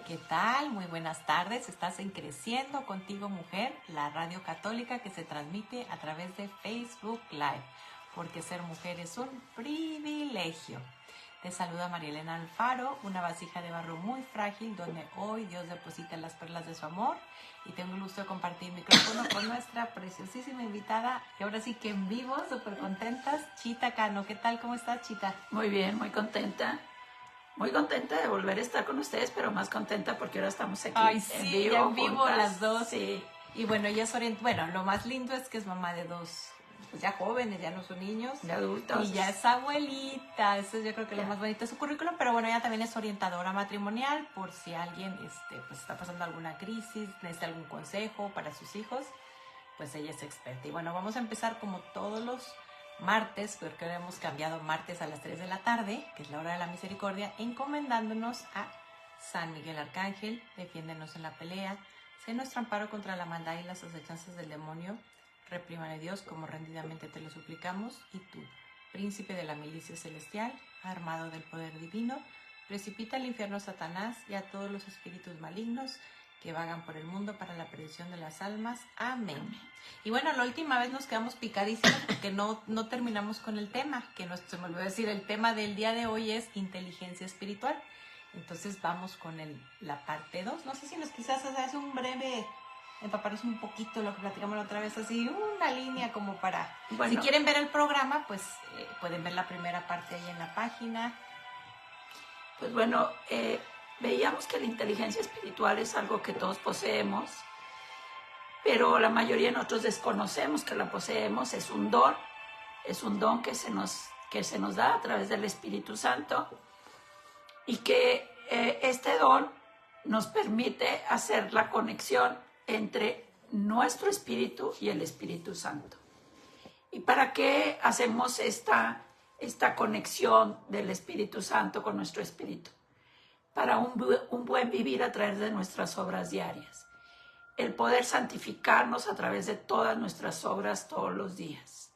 ¿Qué tal? Muy buenas tardes. Estás en Creciendo Contigo Mujer, la radio católica que se transmite a través de Facebook Live, porque ser mujer es un privilegio. Te saluda María Elena Alfaro, una vasija de barro muy frágil donde hoy Dios deposita las perlas de su amor, y tengo el gusto de compartir micrófono con nuestra preciosísima invitada, y ahora sí que en vivo, súper contentas, Chita Cano. ¿Qué tal? ¿Cómo estás, Chita? Muy bien, muy contenta. Muy contenta de volver a estar con ustedes, pero más contenta porque ahora estamos aquí. Ay, sí, en vivo, ya en vivo juntas. las dos. Sí. Y bueno, ella es bueno, lo más lindo es que es mamá de dos, pues ya jóvenes, ya no son niños. De adultos. Y ya es abuelita. Eso yo creo que es lo más bonito de su currículum. Pero bueno, ella también es orientadora matrimonial, por si alguien pues está pasando alguna crisis, necesita algún consejo para sus hijos, pues ella es experta. Y bueno, vamos a empezar como todos los martes, porque ahora hemos cambiado martes a las 3 de la tarde, que es la hora de la misericordia, encomendándonos a San Miguel Arcángel. Defiéndenos en la pelea, sé nuestro amparo contra la maldad y las acechanzas del demonio. Reprímale Dios, como rendidamente te lo suplicamos. Y tú, príncipe de la milicia celestial, armado del poder divino, precipita al infierno a Satanás y a todos los espíritus malignos que vagan por el mundo para la perdición de las almas. Amén. Y bueno, la última vez nos quedamos picadísimos porque no terminamos con el tema, que se me olvidó decir, el tema del día de hoy es inteligencia espiritual. Entonces vamos con la parte 2. No sé si nos quizás haces un breve, empaparnos un poquito lo que platicamos la otra vez, así una línea como para... Bueno, si quieren ver el programa, pues pueden ver la primera parte ahí en la página. Pues bueno, veíamos que la inteligencia espiritual es algo que todos poseemos, pero la mayoría de nosotros desconocemos que la poseemos. Es un don que se nos da a través del Espíritu Santo, y que este don nos permite hacer la conexión entre nuestro espíritu y el Espíritu Santo. ¿Y para qué hacemos esta conexión del Espíritu Santo con nuestro espíritu? Para un buen vivir a través de nuestras obras diarias. El poder santificarnos a través de todas nuestras obras todos los días.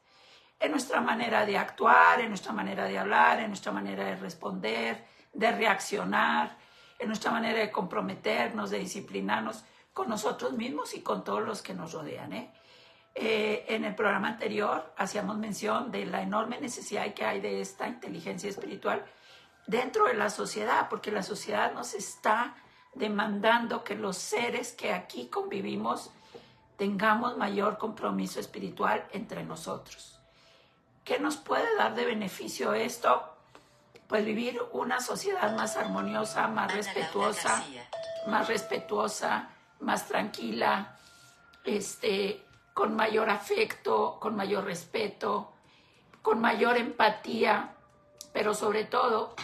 En nuestra manera de actuar, en nuestra manera de hablar, en nuestra manera de responder, de reaccionar, en nuestra manera de comprometernos, de disciplinarnos con nosotros mismos y con todos los que nos rodean. En el programa anterior hacíamos mención de la enorme necesidad que hay de esta inteligencia espiritual dentro de la sociedad, porque la sociedad nos está demandando que los seres que aquí convivimos tengamos mayor compromiso espiritual entre nosotros. ¿Qué nos puede dar de beneficio esto? Pues vivir una sociedad más armoniosa, más respetuosa, más tranquila, con mayor afecto, con mayor respeto, con mayor empatía, pero sobre todo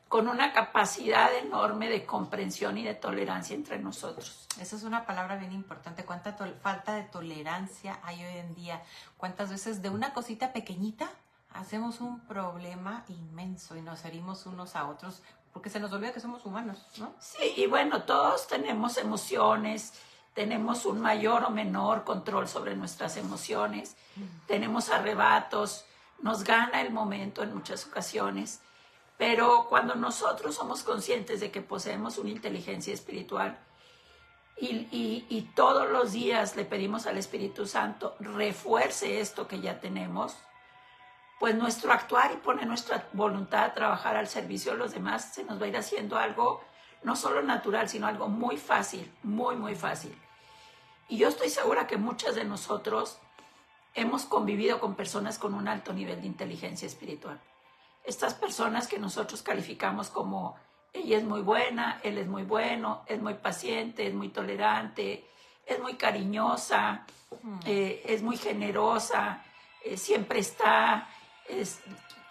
con una capacidad enorme de comprensión y de tolerancia entre nosotros. Esa es una palabra bien importante. ¿Cuánta falta de tolerancia hay hoy en día? ¿Cuántas veces de una cosita pequeñita hacemos un problema inmenso y nos herimos unos a otros porque se nos olvida que somos humanos, ¿no? Sí, y bueno, todos tenemos emociones, tenemos un mayor o menor control sobre nuestras emociones, tenemos arrebatos, nos gana el momento en muchas ocasiones, pero cuando nosotros somos conscientes de que poseemos una inteligencia espiritual y todos los días le pedimos al Espíritu Santo refuerce esto que ya tenemos, pues nuestro actuar y poner nuestra voluntad a trabajar al servicio de los demás se nos va a ir haciendo algo no solo natural, sino algo muy fácil, muy, muy fácil. Y yo estoy segura que muchas de nosotros hemos convivido con personas con un alto nivel de inteligencia espiritual. Estas personas que nosotros calificamos como ella es muy buena, él es muy bueno, es muy paciente, es muy tolerante, es muy cariñosa, es muy generosa, siempre está... Es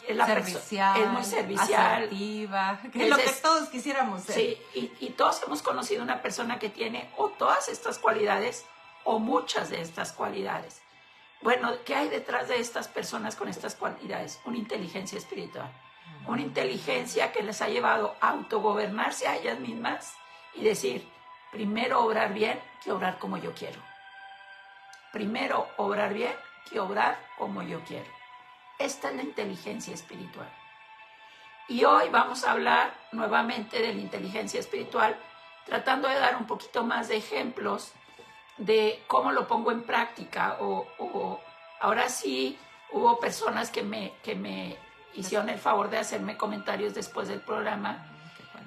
servicial, es muy servicial, asertiva, que es lo que todos quisiéramos ser. Sí, y todos hemos conocido una persona que tiene o todas estas cualidades o muchas de estas cualidades. Bueno, ¿qué hay detrás de estas personas con estas cualidades? Una inteligencia espiritual, una inteligencia que les ha llevado a autogobernarse a ellas mismas y decir, primero obrar bien que obrar como yo quiero. Primero obrar bien que obrar como yo quiero. Esta es la inteligencia espiritual. Y hoy vamos a hablar nuevamente de la inteligencia espiritual, tratando de dar un poquito más de ejemplos de cómo lo pongo en práctica. O ahora sí hubo personas que me hicieron el favor de hacerme comentarios después del programa.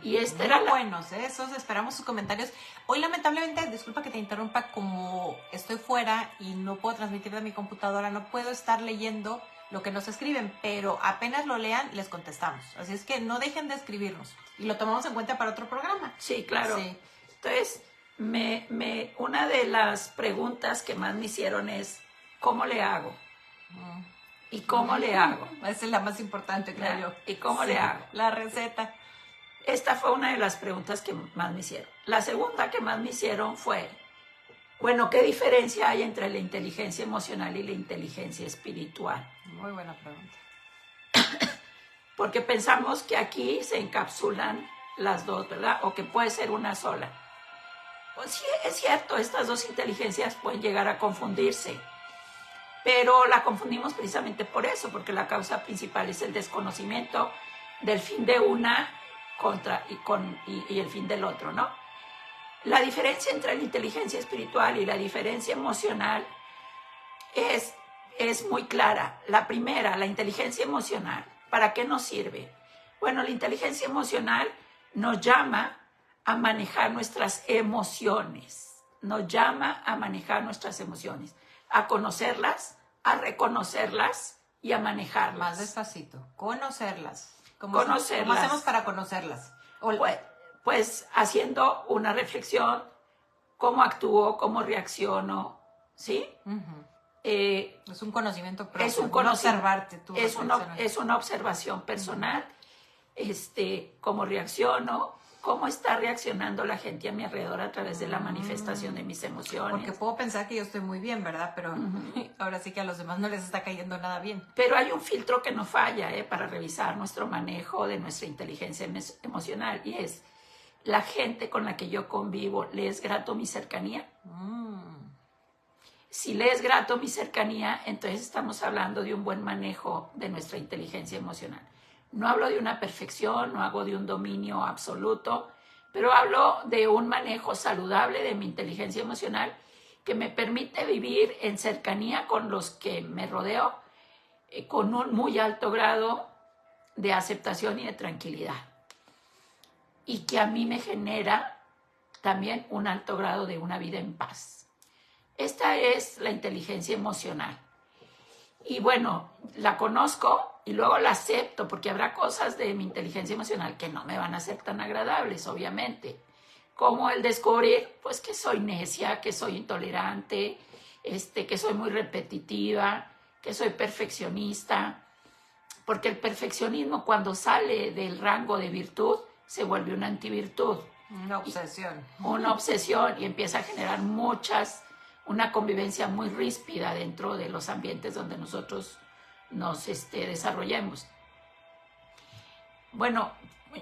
Y muy era buenos, esos, esperamos sus comentarios. Hoy lamentablemente, disculpa que te interrumpa, como estoy fuera y no puedo transmitir de mi computadora, no puedo estar leyendo lo que nos escriben, pero apenas lo lean, les contestamos. Así es que no dejen de escribirnos y lo tomamos en cuenta para otro programa. Sí, claro. Sí. Entonces, una de las preguntas que más me hicieron es, ¿cómo le hago? ¿Y cómo le hago? Esa es la más importante, creo yo. ¿Y cómo le hago? La receta. Esta fue una de las preguntas que más me hicieron. La segunda que más me hicieron fue, bueno, ¿qué diferencia hay entre la inteligencia emocional y la inteligencia espiritual? Muy buena pregunta. Porque pensamos que aquí se encapsulan las dos, ¿verdad? O que puede ser una sola. Pues sí, es cierto, estas dos inteligencias pueden llegar a confundirse, pero la confundimos precisamente por eso, porque la causa principal es el desconocimiento del fin de una y el fin del otro, ¿no? La diferencia entre la inteligencia espiritual y la diferencia emocional es muy clara. La primera, la inteligencia emocional, ¿para qué nos sirve? Bueno, la inteligencia emocional nos llama a manejar nuestras emociones, a conocerlas, a reconocerlas y a manejarlas. Más despacito, conocerlas. ¿Cómo Conocerlas. hacemos para conocerlas? Pues haciendo una reflexión, cómo actúo, cómo reacciono, ¿sí? Es un conocimiento propio. Es un conocimiento, observarte tú. Es una observación personal, cómo reacciono, cómo está reaccionando la gente a mi alrededor a través de la manifestación de mis emociones. Porque puedo pensar que yo estoy muy bien, ¿verdad? Pero ahora sí que a los demás no les está cayendo nada bien. Pero hay un filtro que no falla para revisar nuestro manejo de nuestra inteligencia emocional, y es, ¿la gente con la que yo convivo le es grato mi cercanía? Si le es grato mi cercanía, entonces estamos hablando de un buen manejo de nuestra inteligencia emocional. No hablo de una perfección, no hablo de un dominio absoluto, pero hablo de un manejo saludable de mi inteligencia emocional que me permite vivir en cercanía con los que me rodeo, con un muy alto grado de aceptación y de tranquilidad. Y que a mí me genera también un alto grado de una vida en paz. Esta es la inteligencia emocional. Y bueno, la conozco y luego la acepto, porque habrá cosas de mi inteligencia emocional que no me van a ser tan agradables, obviamente. Como el descubrir, pues, que soy necia, que soy intolerante, que soy muy repetitiva, que soy perfeccionista. Porque el perfeccionismo, cuando sale del rango de virtud, se vuelve una antivirtud. Una obsesión. Una obsesión, y empieza a generar una convivencia muy ríspida dentro de los ambientes donde nosotros nos desarrollemos. Bueno,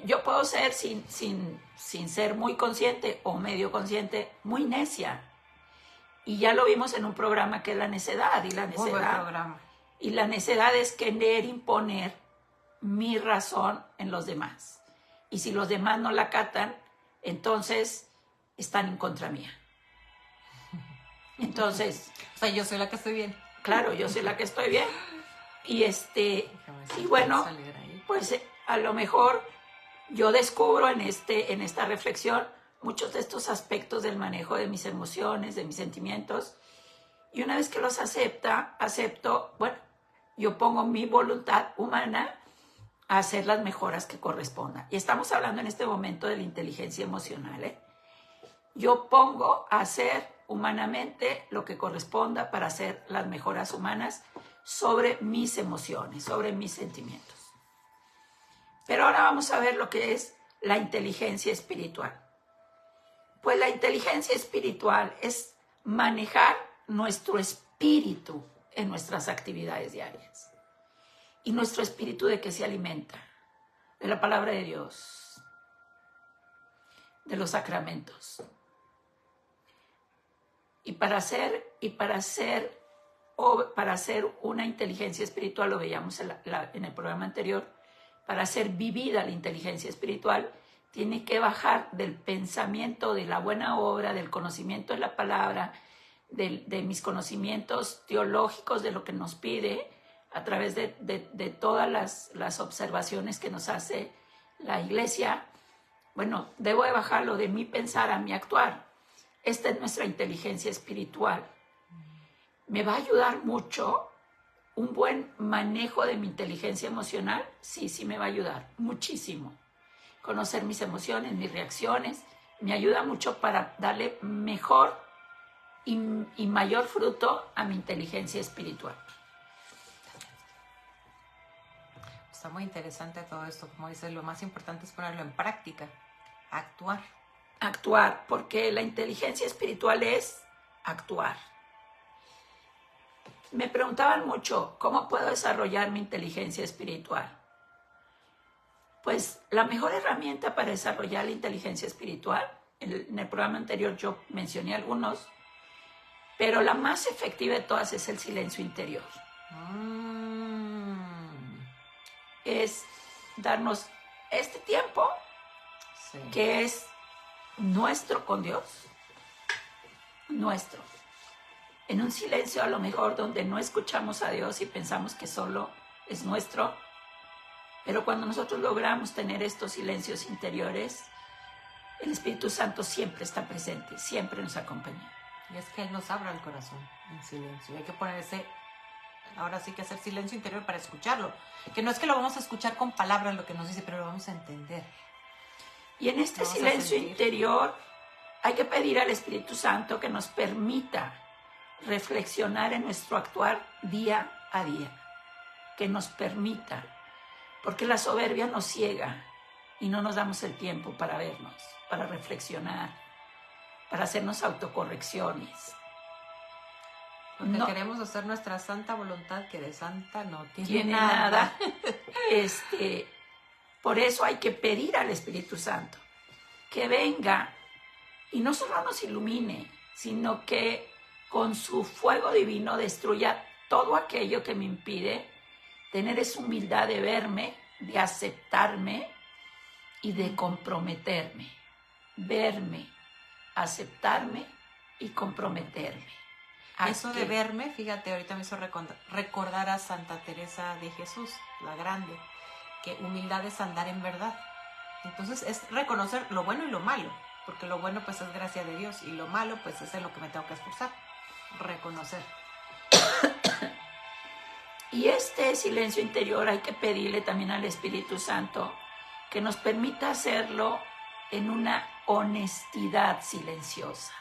yo puedo ser, sin ser muy consciente o medio consciente, muy necia. Y ya lo vimos en un programa que es la necedad. Muy buen programa. Y la necedad es querer imponer mi razón en los demás. Y si los demás no la acatan, entonces están en contra mía. Entonces, o sea, yo soy la que estoy bien. Claro, yo soy la que estoy bien. Y bueno, pues a lo mejor yo descubro en esta reflexión muchos de estos aspectos del manejo de mis emociones, de mis sentimientos. Y una vez que los acepto, bueno, yo pongo mi voluntad humana a hacer las mejoras que correspondan. Y estamos hablando en este momento de la inteligencia emocional, Yo pongo a hacer humanamente lo que corresponda para hacer las mejoras humanas sobre mis emociones, sobre mis sentimientos. Pero ahora vamos a ver lo que es la inteligencia espiritual. Pues la inteligencia espiritual es manejar nuestro espíritu en nuestras actividades diarias. ¿Y nuestro espíritu de qué se alimenta? De la palabra de Dios, de los sacramentos. Y para hacer una inteligencia espiritual, lo veíamos en el programa anterior, para ser vivida la inteligencia espiritual, tiene que bajar del pensamiento, de la buena obra, del conocimiento de la palabra, de mis conocimientos teológicos, de lo que nos pide, a través de todas las observaciones que nos hace la Iglesia. Bueno, debo de bajarlo de mi pensar a mi actuar. Esta es nuestra inteligencia espiritual. ¿Me va a ayudar mucho un buen manejo de mi inteligencia emocional? Sí, sí me va a ayudar muchísimo. Conocer mis emociones, mis reacciones, me ayuda mucho para darle mejor y mayor fruto a mi inteligencia espiritual. Está muy interesante todo esto, como dices, lo más importante es ponerlo en práctica, actuar. Actuar, porque la inteligencia espiritual es actuar. Me preguntaban mucho, ¿cómo puedo desarrollar mi inteligencia espiritual? Pues la mejor herramienta para desarrollar la inteligencia espiritual, en el programa anterior yo mencioné algunos, pero la más efectiva de todas es el silencio interior. Es darnos este tiempo, sí, que es nuestro con Dios, nuestro. En un silencio a lo mejor donde no escuchamos a Dios y pensamos que solo es nuestro, pero cuando nosotros logramos tener estos silencios interiores, el Espíritu Santo siempre está presente, siempre nos acompaña. Y es que Él nos abra el corazón en silencio. Hay que ponerse, ahora sí que hacer silencio interior para escucharlo. Que no es que lo vamos a escuchar con palabras lo que nos dice, pero lo vamos a entender. Y en este silencio interior hay que pedir al Espíritu Santo que nos permita reflexionar en nuestro actuar día a día. Que nos permita, porque la soberbia nos ciega y no nos damos el tiempo para vernos, para reflexionar, para hacernos autocorrecciones. Porque queremos hacer nuestra santa voluntad, que de santa no tiene nada. Por eso hay que pedir al Espíritu Santo que venga y no solo nos ilumine, sino que con su fuego divino destruya todo aquello que me impide tener esa humildad de verme, de aceptarme y de comprometerme. Verme, aceptarme y comprometerme. Eso de verme, fíjate, ahorita me hizo recordar a Santa Teresa de Jesús, la grande, que humildad es andar en verdad. Entonces es reconocer lo bueno y lo malo, porque lo bueno pues es gracia de Dios y lo malo pues es en lo que me tengo que esforzar, reconocer. Y este silencio interior hay que pedirle también al Espíritu Santo que nos permita hacerlo en una honestidad silenciosa.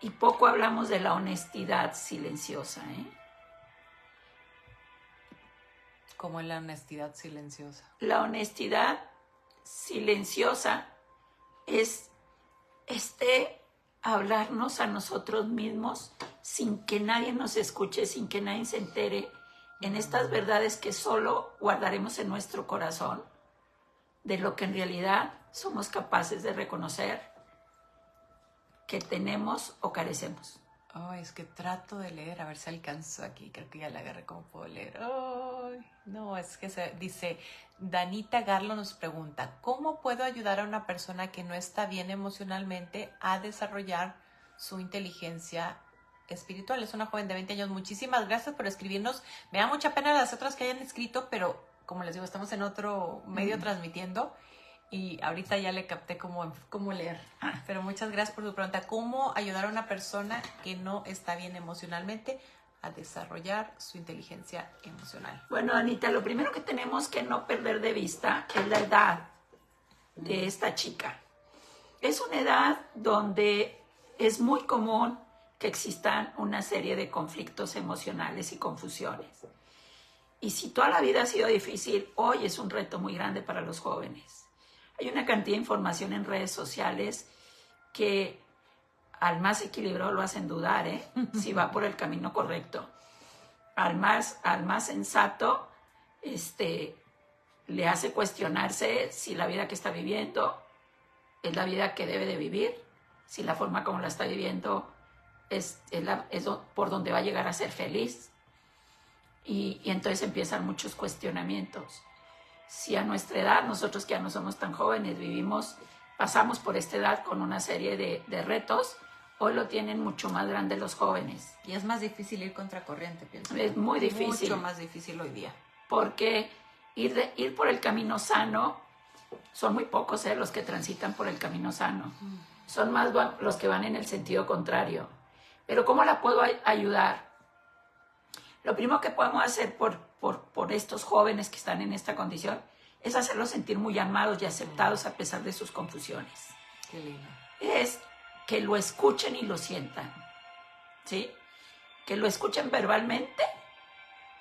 Y poco hablamos de la honestidad silenciosa, ¿eh? Como en la honestidad silenciosa. La honestidad silenciosa es hablarnos a nosotros mismos sin que nadie nos escuche, sin que nadie se entere, en estas verdades que solo guardaremos en nuestro corazón, de lo que en realidad somos capaces de reconocer que tenemos o carecemos. Oh, es que trato de leer, a ver si alcanzo aquí, creo que ya la agarré cómo puedo leer. Oh, no, es que dice, Danita Garlo nos pregunta, ¿cómo puedo ayudar a una persona que no está bien emocionalmente a desarrollar su inteligencia espiritual? Es una joven de 20 años, muchísimas gracias por escribirnos. Me da mucha pena las otras que hayan escrito, pero como les digo, estamos en otro medio transmitiendo. Y ahorita ya le capté cómo leer. Pero muchas gracias por tu pregunta. ¿Cómo ayudar a una persona que no está bien emocionalmente a desarrollar su inteligencia emocional? Bueno, Anita, lo primero que tenemos que no perder de vista es la edad de esta chica. Es una edad donde es muy común que existan una serie de conflictos emocionales y confusiones. Y si toda la vida ha sido difícil, hoy es un reto muy grande para los jóvenes. Hay una cantidad de información en redes sociales que al más equilibrado lo hacen dudar, si va por el camino correcto. Al más sensato le hace cuestionarse si la vida que está viviendo es la vida que debe de vivir, si la forma como la está viviendo es por donde va a llegar a ser feliz. Y entonces empiezan muchos cuestionamientos. si a nuestra edad, nosotros que ya no somos tan jóvenes, pasamos por esta edad con una serie de retos, hoy lo tienen mucho más grande los jóvenes. Y es más difícil ir contracorriente, pienso. Es muy difícil. Mucho más difícil hoy día. Porque ir por el camino sano, son muy pocos los que transitan por el camino sano. Son más los que van en el sentido contrario. Pero ¿cómo la puedo ayudar? Lo primero que podemos hacer por estos jóvenes que están en esta condición es hacerlos sentir muy amados y aceptados a pesar de sus confusiones. Qué lindo. Es que lo escuchen y lo sientan, ¿sí? Que lo escuchen verbalmente,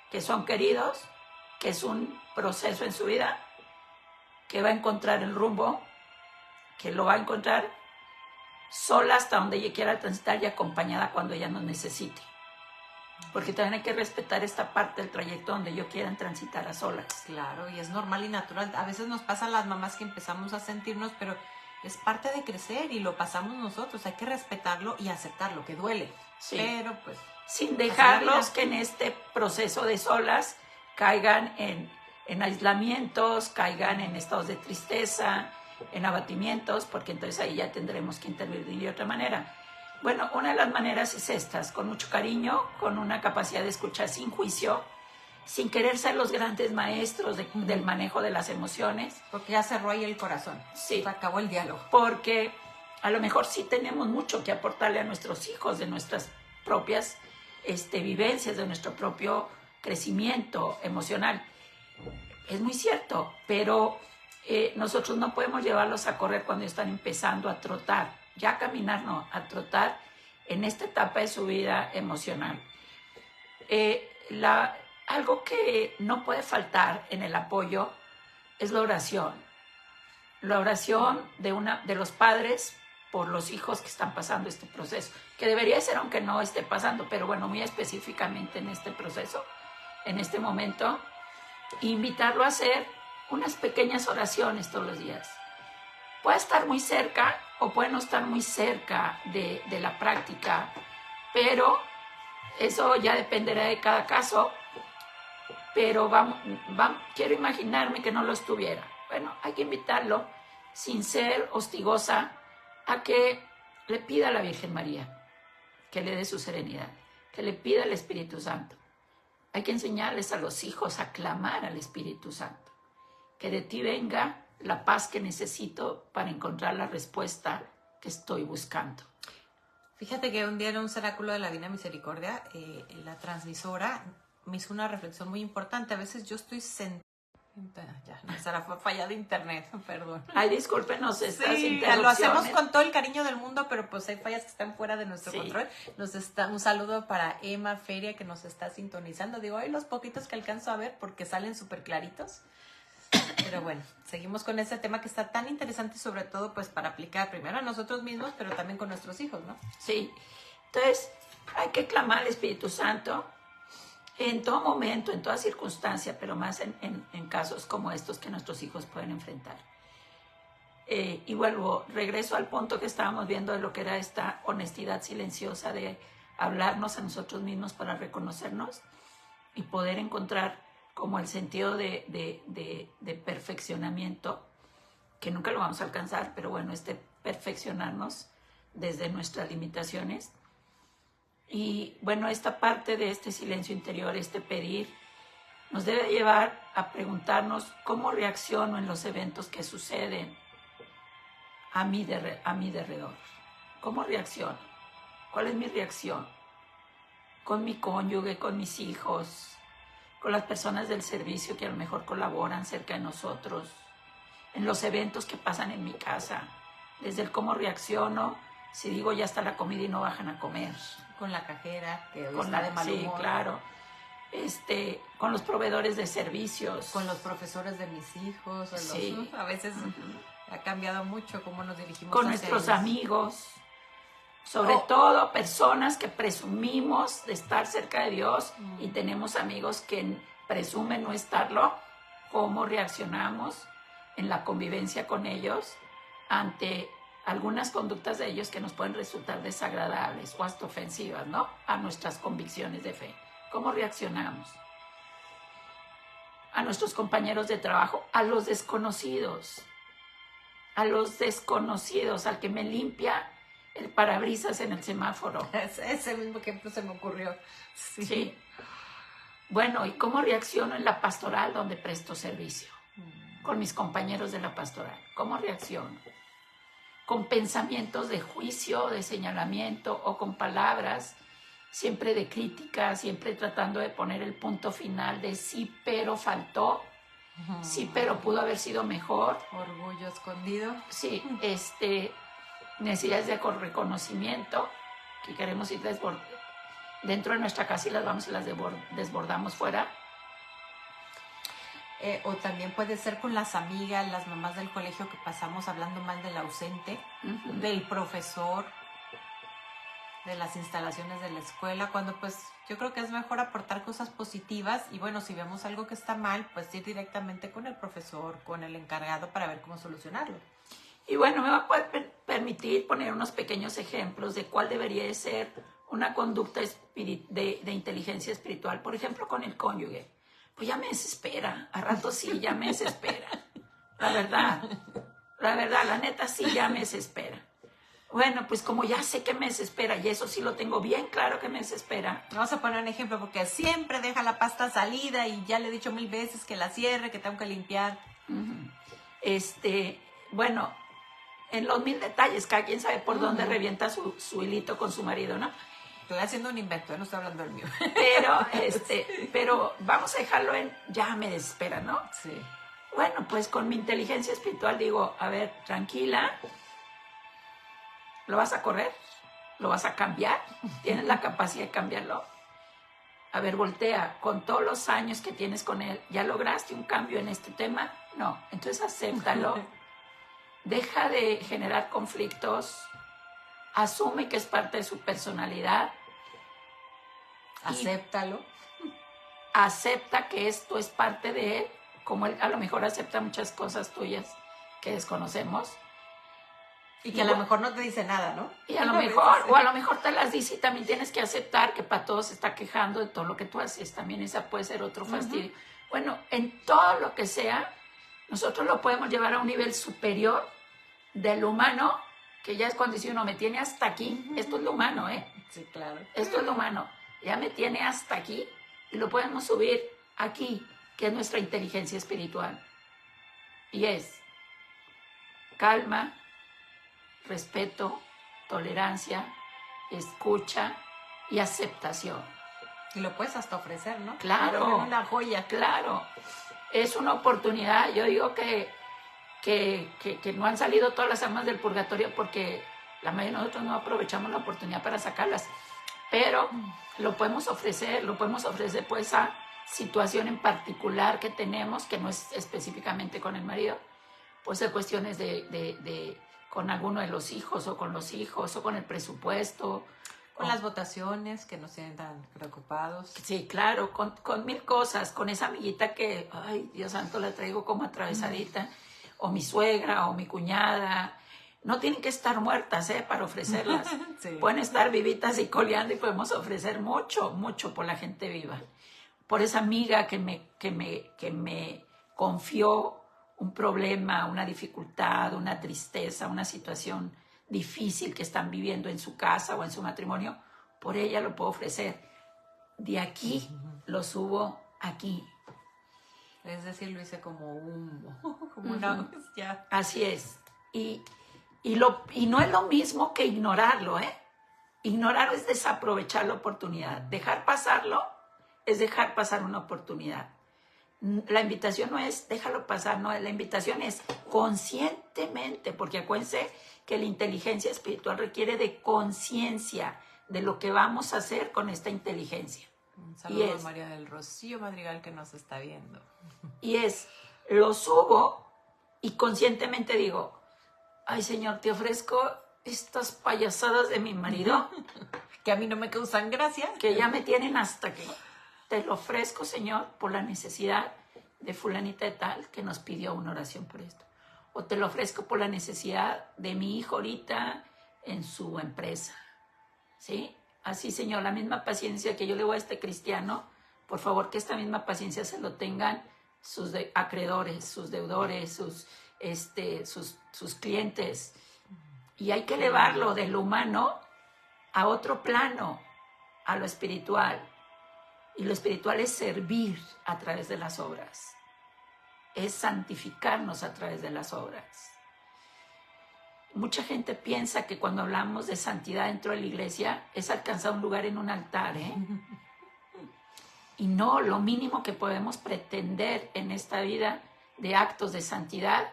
que son queridos, que es un proceso en su vida, que va a encontrar el rumbo, que lo va a encontrar sola hasta donde ella quiera transitar y acompañada cuando ella nos necesite. Porque también hay que respetar esta parte del trayecto donde ellos quieran transitar a solas. Claro, y es normal y natural. A veces nos pasa a las mamás que empezamos a sentirnos, pero es parte de crecer y lo pasamos nosotros. Hay que respetarlo y aceptarlo, que duele. Sí. Pero pues... sin dejarlos que en este proceso de solas caigan en aislamientos, caigan en estados de tristeza, en abatimientos, porque entonces ahí ya tendremos que intervenir de otra manera. Bueno, una de las maneras es estas, con mucho cariño, con una capacidad de escuchar sin juicio, sin querer ser los grandes maestros del manejo de las emociones. Porque ya cerró ahí el corazón. Sí. Se acabó el diálogo. Porque a lo mejor sí tenemos mucho que aportarle a nuestros hijos de nuestras propias vivencias, de nuestro propio crecimiento emocional. Es muy cierto, pero nosotros no podemos llevarlos a correr cuando están empezando a trotar. Ya a caminar, no, a trotar en esta etapa de su vida emocional. Algo que no puede faltar en el apoyo es la oración. La oración de los padres por los hijos que están pasando este proceso, que debería ser aunque no esté pasando, pero bueno, muy específicamente en este proceso, en este momento, invitarlo a hacer unas pequeñas oraciones todos los días. Puede estar muy cerca o puede no estar muy cerca de la práctica, pero eso ya dependerá de cada caso, pero quiero imaginarme que no lo estuviera. Bueno, hay que invitarlo sin ser hostigosa a que le pida a la Virgen María que le dé su serenidad, que le pida al Espíritu Santo. Hay que enseñarles a los hijos a clamar al Espíritu Santo, que de ti venga la paz que necesito para encontrar la respuesta que estoy buscando. Fíjate que un día en un cenáculo de la Divina Misericordia, la transmisora me hizo una reflexión muy importante. A veces yo estoy sentada... Ya, no será fallado internet, perdón. Ay, discúlpenos estas interrupciones. Lo hacemos con todo el cariño del mundo, pero pues hay fallas que están fuera de nuestro control. Un saludo para Emma Feria, que nos está sintonizando. Digo, hay los poquitos que alcanzo a ver porque salen súper claritos. Pero bueno, seguimos con ese tema que está tan interesante, sobre todo pues para aplicar primero a nosotros mismos, pero también con nuestros hijos, ¿no? Sí, entonces hay que clamar al Espíritu Santo en todo momento, en toda circunstancia, pero más en casos como estos que nuestros hijos pueden enfrentar. Y regreso al punto que estábamos viendo de lo que era esta honestidad silenciosa de hablarnos a nosotros mismos para reconocernos y poder encontrar como el sentido de perfeccionamiento, que nunca lo vamos a alcanzar, pero bueno, perfeccionarnos desde nuestras limitaciones. Y bueno, esta parte de este silencio interior, este pedir, nos debe llevar a preguntarnos cómo reacciono en los eventos que suceden a mi derredor. ¿Cómo reacciono? ¿Cuál es mi reacción? Con mi cónyuge, con mis hijos, con las personas del servicio que a lo mejor colaboran cerca de nosotros, en los eventos que pasan en mi casa, desde el cómo reacciono, si digo ya está la comida y no bajan a comer. Con la cajera, que hoy está de mal humor. Sí, claro. Con los proveedores de servicios. Con los profesores de mis hijos. A veces ha cambiado mucho cómo nos dirigimos con nuestros amigos. Sobre todo personas que presumimos de estar cerca de Dios y tenemos amigos que presumen no estarlo. ¿Cómo reaccionamos en la convivencia con ellos ante algunas conductas de ellos que nos pueden resultar desagradables o hasta ofensivas, ¿no? A nuestras convicciones de fe. ¿Cómo reaccionamos? a nuestros compañeros de trabajo, a los desconocidos, al que me limpia el parabrisas en el semáforo. Ese mismo ejemplo se me ocurrió. Sí. Sí. Bueno, ¿y cómo reacciono en la pastoral donde presto servicio? Con mis compañeros de la pastoral. ¿Cómo reacciono? Con pensamientos de juicio, de señalamiento o con palabras siempre de crítica, siempre tratando de poner el punto final de sí, pero faltó, sí, pero pudo haber sido mejor. Orgullo escondido. Sí, necesidades de reconocimiento que queremos ir dentro de nuestra casa y las vamos y las desbordamos fuera. O también puede ser con las amigas, las mamás del colegio que pasamos hablando mal del ausente, del profesor, de las instalaciones de la escuela, cuando pues yo creo que es mejor aportar cosas positivas y bueno, si vemos algo que está mal, pues ir directamente con el profesor, con el encargado para ver cómo solucionarlo. Y bueno, me va a poder permitir poner unos pequeños ejemplos de cuál debería de ser una conducta de inteligencia espiritual, por ejemplo, con el cónyuge. Pues ya me desespera, a rato sí, ya me desespera. La verdad, la neta sí, ya me desespera. Bueno, pues como ya sé que me desespera, y eso sí lo tengo bien claro que me desespera. Vamos a poner un ejemplo, porque siempre deja la pasta salida y ya le he dicho 1000 veces que la cierre, que tengo que limpiar. Bueno, en los 1000 detalles, cada quien sabe por dónde revienta su hilito con su marido, ¿no? Estoy haciendo un invento, no estoy hablando del mío. Pero vamos a dejarlo en ya me desespera, ¿no? Sí. Bueno, pues con mi inteligencia espiritual digo, a ver, tranquila, ¿lo vas a correr? ¿Lo vas a cambiar? ¿Tienes la capacidad de cambiarlo? A ver, voltea, con todos los años que tienes con él, ¿ya lograste un cambio en este tema? No, entonces acéptalo. Deja de generar conflictos. Asume que es parte de su personalidad. Acéptalo. Acepta que esto es parte de él, como él a lo mejor acepta muchas cosas tuyas que desconocemos. Y que a lo mejor no te dice nada, ¿no? Y a lo mejor, o a lo mejor te las dice y también tienes que aceptar que para todos se está quejando de todo lo que tú haces. También esa puede ser otro fastidio. Bueno, en todo lo que sea, nosotros lo podemos llevar a un nivel superior del humano, que ya es cuando dice uno, me tiene hasta aquí. Esto es lo humano, ¿eh? Sí, claro. Esto es lo humano. Ya me tiene hasta aquí y lo podemos subir aquí, que es nuestra inteligencia espiritual. Y es calma, respeto, tolerancia, escucha y aceptación. Y lo puedes hasta ofrecer, ¿no? Claro. Es una joya. Claro. Es una oportunidad. Yo digo que no han salido todas las almas del purgatorio porque la mayoría de nosotros no aprovechamos la oportunidad para sacarlas. Pero lo podemos ofrecer por esa situación en particular que tenemos, que no es específicamente con el marido, puede ser cuestiones de con alguno de los hijos o con los hijos o con el presupuesto. Con las votaciones, que no se tan preocupados. Sí, claro, con 1000 cosas, con esa amiguita que, ay, Dios santo, la traigo como atravesadita, o mi suegra, o mi cuñada. No tienen que estar muertas, para ofrecerlas. Sí. Pueden estar vivitas y coleando y podemos ofrecer mucho, mucho por la gente viva. Por esa amiga que me confió un problema, una dificultad, una tristeza, una situación difícil que están viviendo en su casa o en su matrimonio, por ella lo puedo ofrecer. De aquí lo subo aquí. Es decir, lo hice como humo, como una... Ya. Así es. Y no es lo mismo que ignorarlo, ¿eh? Ignorar es desaprovechar la oportunidad. Dejar pasarlo es dejar pasar una oportunidad. La invitación no es déjalo pasar, no, la invitación es conscientemente, porque acuérdense que la inteligencia espiritual requiere de conciencia de lo que vamos a hacer con esta inteligencia. Un saludo a María del Rocío Madrigal que nos está viendo. Y lo subo y conscientemente digo, ay Señor, te ofrezco estas payasadas de mi marido. Que a mí no me causan gracia. Que ya me tienen hasta aquí. Te lo ofrezco, Señor, por la necesidad de fulanita de tal que nos pidió una oración por esto. O te lo ofrezco por la necesidad de mi hijo ahorita en su empresa. ¿Sí? Así, Señor, la misma paciencia que yo le doy a este cristiano, por favor, que esta misma paciencia se lo tengan sus acreedores, sus deudores, sus clientes. Y hay que elevarlo de lo humano a otro plano, a lo espiritual. Y lo espiritual es servir a través de las obras. Es santificarnos a través de las obras. Mucha gente piensa que cuando hablamos de santidad dentro de la iglesia es alcanzar un lugar en un altar, ¿eh? Y no, lo mínimo que podemos pretender en esta vida de actos de santidad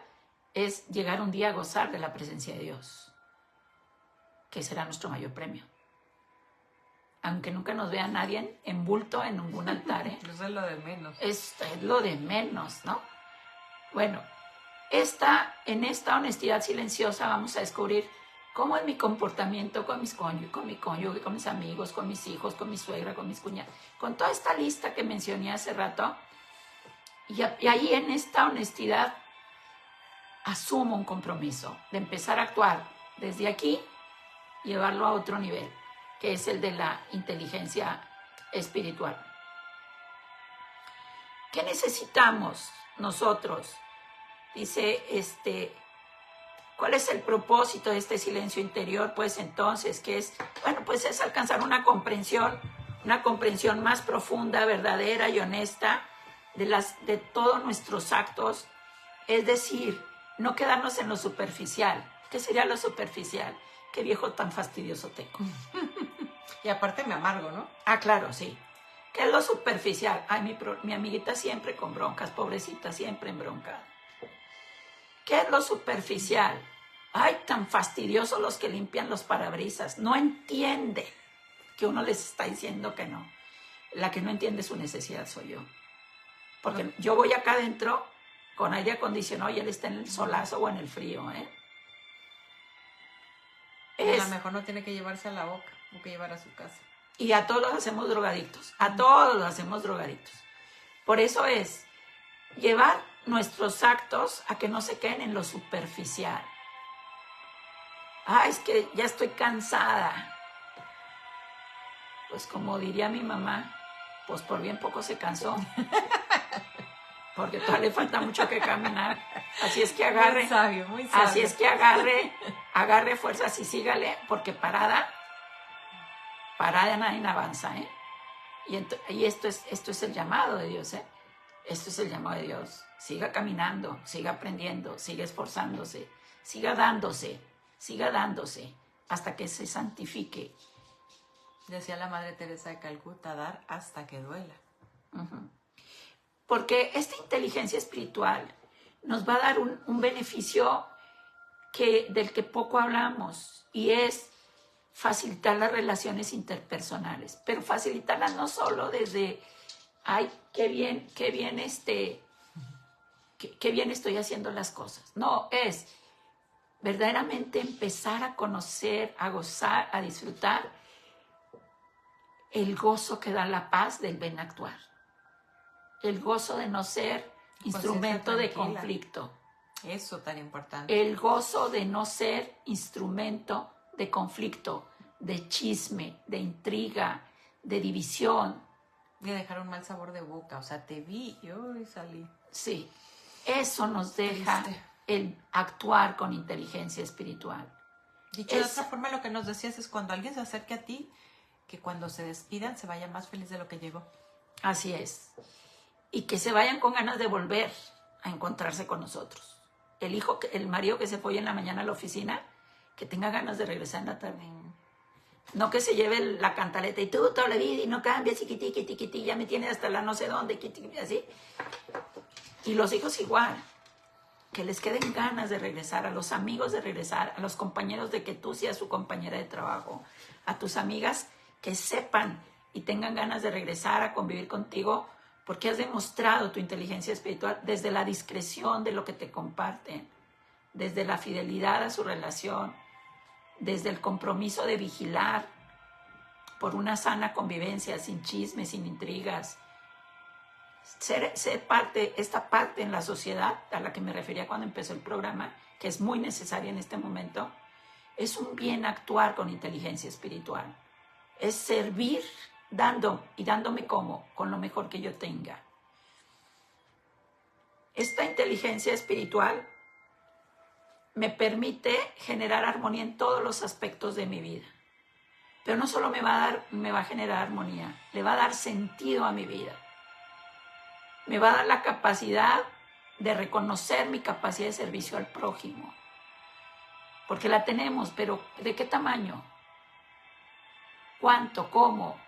es llegar un día a gozar de la presencia de Dios, que será nuestro mayor premio. Aunque nunca nos vea nadie en bulto en ningún altar, ¿eh? Eso es lo de menos. Es lo de menos, ¿no? Bueno, en esta honestidad silenciosa vamos a descubrir cómo es mi comportamiento con mi cónyuge, con mis amigos, con mis hijos, con mi suegra, con mis cuñados, con toda esta lista que mencioné hace rato. Y ahí en esta honestidad asumo un compromiso de empezar a actuar desde aquí, llevarlo a otro nivel, que es el de la inteligencia espiritual. ¿Qué necesitamos nosotros? Dice, ¿cuál es el propósito de este silencio interior? Pues entonces, ¿qué es? Bueno, pues es alcanzar una comprensión más profunda, verdadera y honesta de todos nuestros actos. Es decir, no quedarnos en lo superficial. ¿Qué sería lo superficial? Qué viejo tan fastidioso tengo. Y aparte me amargo, ¿no? Ah, claro, sí. ¿Qué es lo superficial? Ay, mi amiguita siempre con broncas, pobrecita, siempre embroncada. ¿Qué es lo superficial? Ay, tan fastidiosos los que limpian los parabrisas. No entienden que uno les está diciendo que no. La que no entiende su necesidad soy yo. Porque yo voy acá adentro con aire acondicionado y él está en el solazo o en el frío, ¿eh? A lo mejor no tiene que llevarse a la boca, o que llevar a su casa. Y a todos los hacemos drogadictos. A todos los hacemos drogadictos. Por eso es llevar nuestros actos a que no se queden en lo superficial. Es que ya estoy cansada. Pues como diría mi mamá, pues por bien poco se cansó. Porque todavía le falta mucho que caminar. Así es que agarre. Muy sabio, muy sabio. Así es que agarre fuerzas y sígale, porque parada nadie avanza, ¿eh? Y esto es el llamado de Dios, ¿eh? Esto es el llamado de Dios. Siga caminando, siga aprendiendo, siga esforzándose, siga dándose hasta que se santifique. Decía la Madre Teresa de Calcuta, dar hasta que duela. Uh-huh. Porque esta inteligencia espiritual nos va a dar un beneficio del que poco hablamos, y es facilitar las relaciones interpersonales, pero facilitarlas no solo desde ay, qué bien estoy haciendo las cosas. No, es verdaderamente empezar a conocer, a gozar, a disfrutar el gozo que da la paz del buen actuar. El gozo de no ser instrumento de conflicto. Eso tan importante. El gozo de no ser instrumento de conflicto, de chisme, de intriga, de división. De dejar un mal sabor de boca. O sea, te vi y salí. Sí, eso nos deja el actuar con inteligencia espiritual. Dicho de otra forma, lo que nos decías es cuando alguien se acerque a ti, que cuando se despidan se vaya más feliz de lo que llegó. Así es. Y que se vayan con ganas de volver a encontrarse con nosotros. El marido que se fue en la mañana a la oficina, que tenga ganas de regresar en la tarde. No que se lleve la cantaleta y tú toda la vida y no cambias, y ya me tienes hasta la no sé dónde, así. Y los hijos igual. Que les queden ganas de regresar, a los amigos de regresar, a los compañeros de que tú seas su compañera de trabajo, a tus amigas que sepan y tengan ganas de regresar a convivir contigo, porque has demostrado tu inteligencia espiritual desde la discreción de lo que te comparten, desde la fidelidad a su relación, desde el compromiso de vigilar por una sana convivencia, sin chismes, sin intrigas. Ser esta parte en la sociedad a la que me refería cuando empezó el programa, que es muy necesaria en este momento, es un bien actuar con inteligencia espiritual. Es servir dándome con lo mejor que yo tenga. esta inteligencia espiritual me permite generar armonía en todos los aspectos de mi vida. Pero no solo me va a generar armonía, le va a dar sentido a mi vida. Me va a dar la capacidad de reconocer mi capacidad de servicio al prójimo. Porque la tenemos, pero ¿de qué tamaño? ¿Cuánto? ¿Cómo?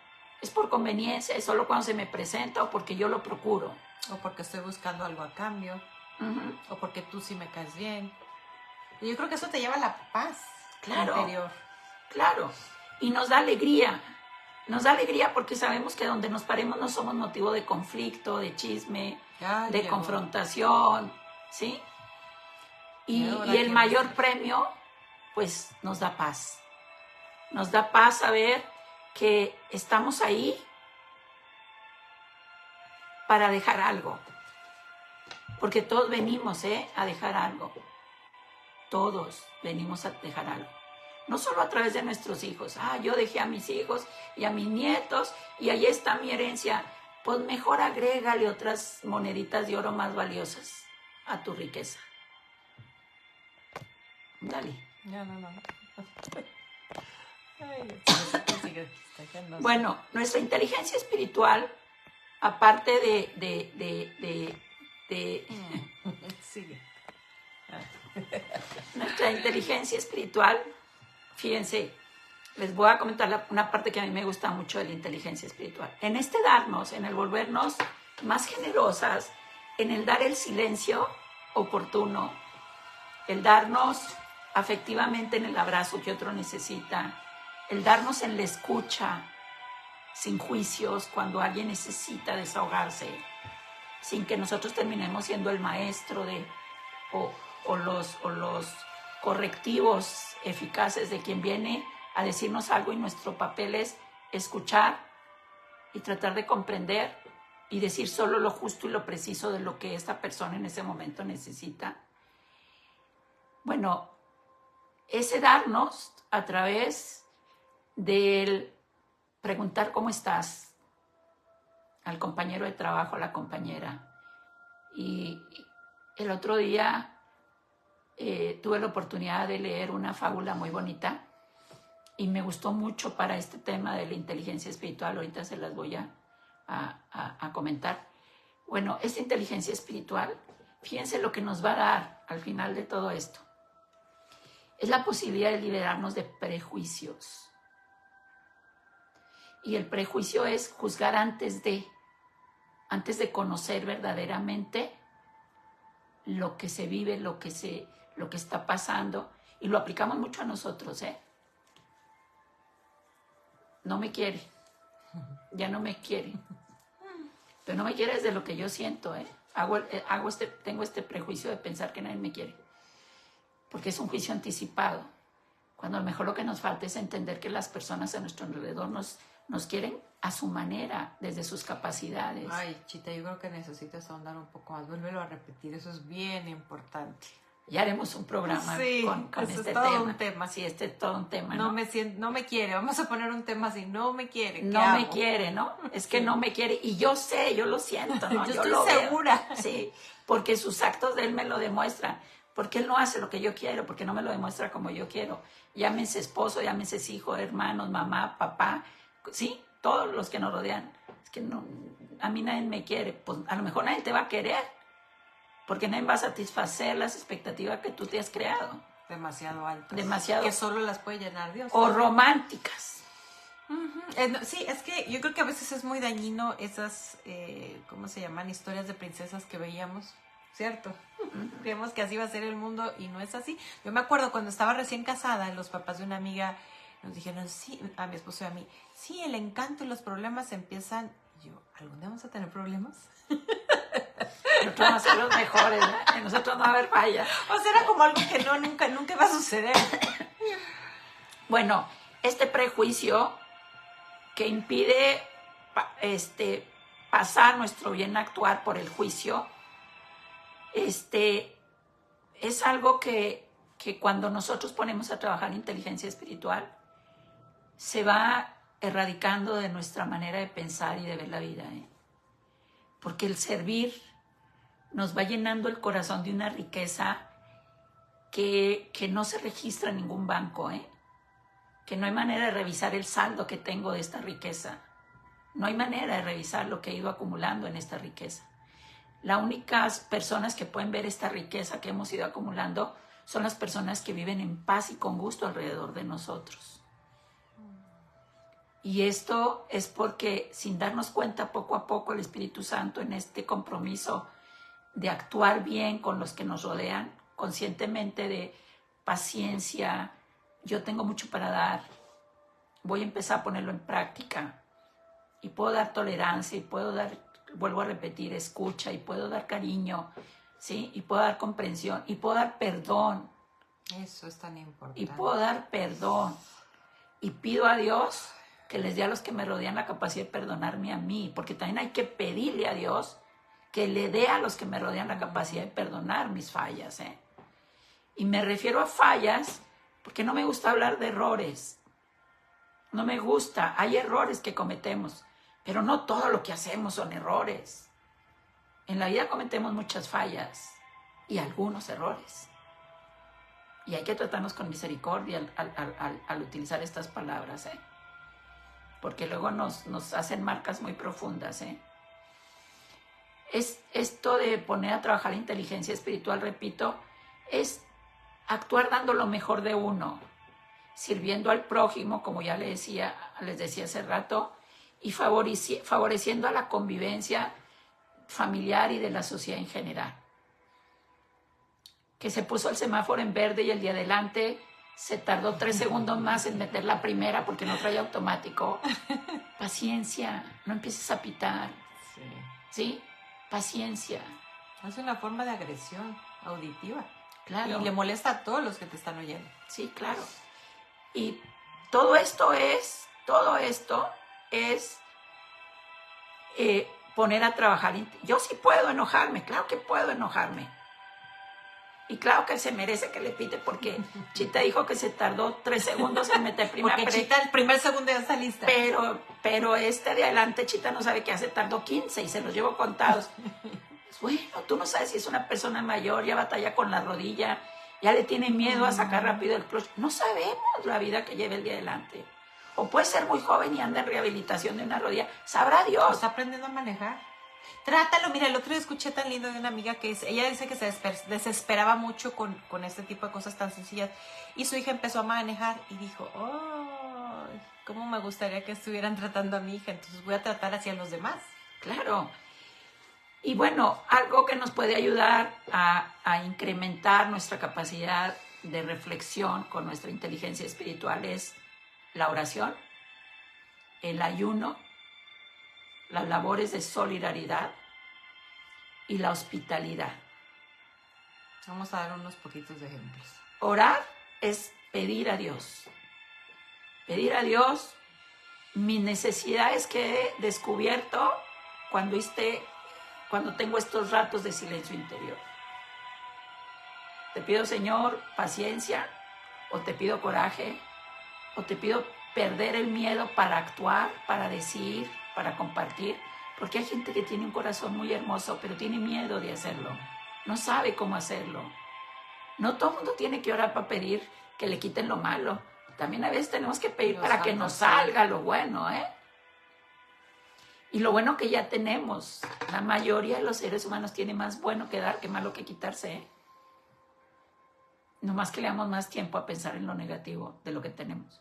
¿Es por conveniencia? ¿Es solo cuando se me presenta o porque yo lo procuro? O porque estoy buscando algo a cambio. O porque tú sí me caes bien. Y yo creo que eso te lleva a la paz interior. Claro. Y nos da alegría. Nos da alegría porque sabemos que donde nos paremos no somos motivo de conflicto, de chisme, de confrontación, ¿sí? Y el mayor premio, pues, nos da paz. Nos da paz saber que estamos ahí para dejar algo. Porque todos venimos, a dejar algo. Todos venimos a dejar algo. No solo a través de nuestros hijos. Yo dejé a mis hijos y a mis nietos y ahí está mi herencia. Pues mejor agrégale otras moneditas de oro más valiosas a tu riqueza. Dale. No. Ay, sigue. Bueno, nuestra inteligencia espiritual, aparte Sigue. Nuestra inteligencia espiritual, fíjense, les voy a comentar una parte que a mí me gusta mucho de la inteligencia espiritual. En este darnos, en el volvernos más generosas, en el dar el silencio oportuno, el darnos afectivamente en el abrazo que otro necesita, el darnos en la escucha, sin juicios, cuando alguien necesita desahogarse, sin que nosotros terminemos siendo el maestro o los correctivos eficaces de quien viene a decirnos algo y nuestro papel es escuchar y tratar de comprender y decir solo lo justo y lo preciso de lo que esta persona en ese momento necesita. Bueno, ese darnos a través del preguntar cómo estás al compañero de trabajo, a la compañera. Y el otro día tuve la oportunidad de leer una fábula muy bonita y me gustó mucho para este tema de la inteligencia espiritual. Ahorita se las voy a comentar. Bueno, esta inteligencia espiritual, fíjense lo que nos va a dar al final de todo esto. Es la posibilidad de liberarnos de prejuicios. Y el prejuicio es juzgar antes de conocer verdaderamente lo que se vive, lo que está pasando, y lo aplicamos mucho a nosotros, No me quiere, ya no me quiere, pero no me quiere desde lo que yo siento, tengo este prejuicio de pensar que nadie me quiere, porque es un juicio anticipado, cuando a lo mejor lo que nos falta es entender que las personas a nuestro alrededor nos quieren a su manera, desde sus capacidades. Ay, Chita, yo creo que necesitas ahondar un poco más. Vuélvelo a repetir, eso es bien importante. Ya haremos un programa con este tema. Un tema. Sí, este es todo un tema, ¿no? No me quiere, vamos a poner un tema así, no me quiere. No me quiere, ¿no? Es que no me quiere. Y yo sé, yo lo siento, ¿no? yo estoy segura. Veo. Sí, porque sus actos de él me lo demuestran. Porque él no hace lo que yo quiero, porque no me lo demuestra como yo quiero. Llámense esposo, llámense hijo, hermanos, mamá, papá, ¿sí? Todos los que nos rodean. Es que no, a mí nadie me quiere. Pues a lo mejor nadie te va a querer. Porque nadie va a satisfacer las expectativas que tú te has creado. Demasiado altas. Demasiado. Que solo las puede llenar Dios. O románticas. Sí, es que yo creo que a veces es muy dañino esas, ¿cómo se llaman? Historias de princesas que veíamos, ¿cierto? Creemos que así va a ser el mundo y no es así. Yo me acuerdo cuando estaba recién casada, los papás de una amiga nos dijeron, sí, a mi esposo y a mí, sí, el encanto y los problemas empiezan. Y yo, ¿algún día vamos a tener problemas? Nosotros vamos a ser los mejores, ¿no? En nosotros no va a haber falla. O sea, era como algo que nunca va a suceder. Bueno, este prejuicio que impide pasar nuestro bien actuar por el juicio, es algo que cuando nosotros ponemos a trabajar inteligencia espiritual, se va erradicando de nuestra manera de pensar y de ver la vida, Porque el servir nos va llenando el corazón de una riqueza que no se registra en ningún banco, que no hay manera de revisar el saldo que tengo de esta riqueza. No hay manera de revisar lo que he ido acumulando en esta riqueza. Las únicas personas que pueden ver esta riqueza que hemos ido acumulando son las personas que viven en paz y con gusto alrededor de nosotros. Y esto es porque, sin darnos cuenta, poco a poco el Espíritu Santo, en este compromiso de actuar bien con los que nos rodean, conscientemente de paciencia, yo tengo mucho para dar, voy a empezar a ponerlo en práctica, y puedo dar tolerancia, y puedo dar, vuelvo a repetir, escucha, y puedo dar cariño, ¿sí? Y puedo dar comprensión, y puedo dar perdón. Eso es tan importante. Y puedo dar perdón. Y pido a Dios que les dé a los que me rodean la capacidad de perdonarme a mí, porque también hay que pedirle a Dios que le dé a los que me rodean la capacidad de perdonar mis fallas. Y me refiero a fallas porque no me gusta hablar de errores. No me gusta. Hay errores que cometemos, pero no todo lo que hacemos son errores. En la vida cometemos muchas fallas y algunos errores. Y hay que tratarnos con misericordia al utilizar estas palabras, porque luego nos hacen marcas muy profundas. Es esto de poner a trabajar la inteligencia espiritual, repito, es actuar dando lo mejor de uno, sirviendo al prójimo, como ya les decía hace rato, y favoreciendo a la convivencia familiar y de la sociedad en general. Que se puso el semáforo en verde y el de adelante se tardó 3 segundos más en meter la primera porque no traía automático. Paciencia, no empieces a pitar. ¿Sí? Paciencia. Es una forma de agresión auditiva. Claro. Y le molesta a todos los que te están oyendo. Sí, claro. Y todo esto es poner a trabajar. Yo sí puedo enojarme, claro que puedo enojarme. Y claro que se merece que le pite porque Chita dijo que se tardó 3 segundos en meter primera. Porque Chita el primer segundo ya está lista. Pero este de adelante Chita no sabe qué hace, tardó 15 y se los llevo contados. Bueno, tú no sabes si es una persona mayor, ya batalla con la rodilla, ya le tiene miedo a sacar rápido el clutch. No sabemos la vida que lleva el de adelante. O puede ser muy joven y anda en rehabilitación de una rodilla. Sabrá Dios. Está aprendiendo a manejar. Trátalo. Mira, el otro día escuché tan lindo de una amiga que ella dice que se desesperaba mucho con este tipo de cosas tan sencillas. Y su hija empezó a manejar y dijo, oh, cómo me gustaría que estuvieran tratando a mi hija. Entonces voy a tratar así a los demás. Claro. Y bueno, algo que nos puede ayudar a incrementar nuestra capacidad de reflexión con nuestra inteligencia espiritual es la oración, el ayuno, las labores de solidaridad y la hospitalidad. Vamos a dar unos poquitos de ejemplos. Orar es pedir a Dios. Pedir a Dios mis necesidades que he descubierto cuando tengo estos ratos de silencio interior. Te pido, Señor, paciencia, o te pido coraje, o te pido perder el miedo para actuar, para decir, para compartir, porque hay gente que tiene un corazón muy hermoso, pero tiene miedo de hacerlo, no sabe cómo hacerlo. No todo el mundo tiene que orar para pedir que le quiten lo malo, también a veces tenemos que pedir para que nos salga lo bueno, Y lo bueno que ya tenemos, la mayoría de los seres humanos tiene más bueno que dar que malo que quitarse, Nomás que le damos más tiempo a pensar en lo negativo de lo que tenemos.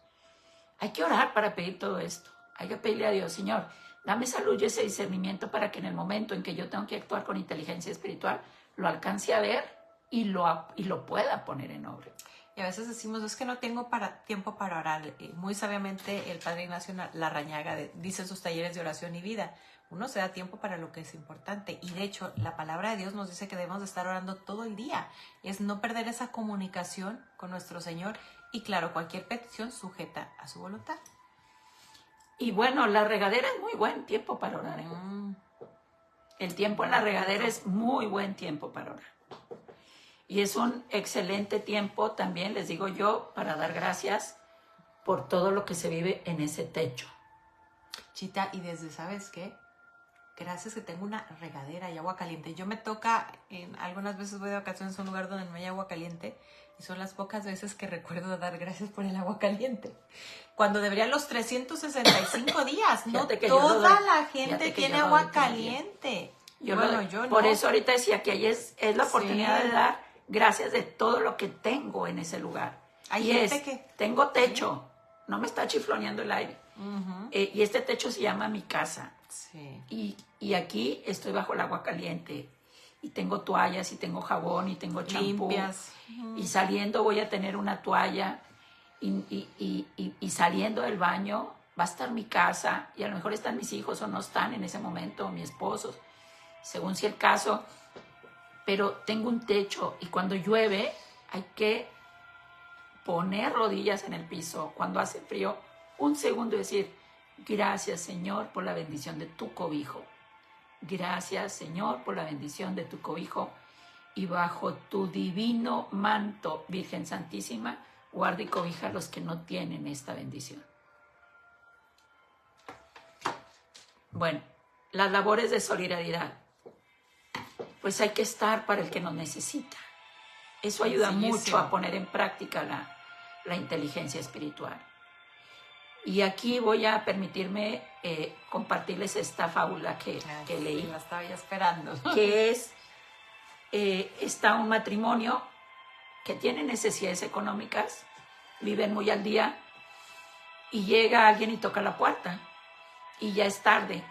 Hay que orar para pedir todo esto. Hay que pedirle a Dios, Señor, dame esa luz y ese discernimiento para que en el momento en que yo tengo que actuar con inteligencia espiritual, lo alcance a ver y lo pueda poner en obra. Y a veces decimos, es que no tengo tiempo para orar. Muy sabiamente el Padre Ignacio Larrañaga dice en sus talleres de oración y vida, uno se da tiempo para lo que es importante. Y de hecho, la palabra de Dios nos dice que debemos de estar orando todo el día. Es no perder esa comunicación con nuestro Señor y claro, cualquier petición sujeta a su voluntad. Y bueno, la regadera es muy buen tiempo para orar. El tiempo en la regadera es muy buen tiempo para orar. Y es un excelente tiempo también, les digo yo, para dar gracias por todo lo que se vive en ese techo. Chita, y desde, ¿sabes qué? gracias que tengo una regadera y agua caliente. Yo me toca, algunas veces voy de vacaciones a un lugar donde no hay agua caliente y son las pocas veces que recuerdo dar gracias por el agua caliente. Cuando deberían los 365 días, no toda la gente tiene agua caliente. Yo no. Por eso ahorita decía que ahí es la oportunidad de dar gracias de todo lo que tengo en ese lugar. Hay gente que... Tengo techo, no me está chifloneando el aire. Y este techo se llama mi casa. Sí. Y aquí estoy bajo el agua caliente. Y tengo toallas, y tengo jabón, y tengo champú. Limpias. Y saliendo voy a tener una toalla. Y saliendo del baño va a estar mi casa. Y a lo mejor están mis hijos o no están en ese momento, mi esposo, según sea el caso. Pero tengo un techo. Y cuando llueve hay que poner rodillas en el piso. Cuando hace frío, un segundo y decir: gracias, Señor, por la bendición de tu cobijo. Gracias, Señor, por la bendición de tu cobijo. Y bajo tu divino manto, Virgen Santísima, guarda y cobija a los que no tienen esta bendición. Bueno, las labores de solidaridad. Pues hay que estar para el que nos necesita. Eso ayuda mucho a poner en práctica la inteligencia espiritual. Y aquí voy a permitirme compartirles esta fábula que leí. La estaba ya esperando. Que es, está un matrimonio que tiene necesidades económicas, viven muy al día, y llega alguien y toca la puerta, y ya es tarde.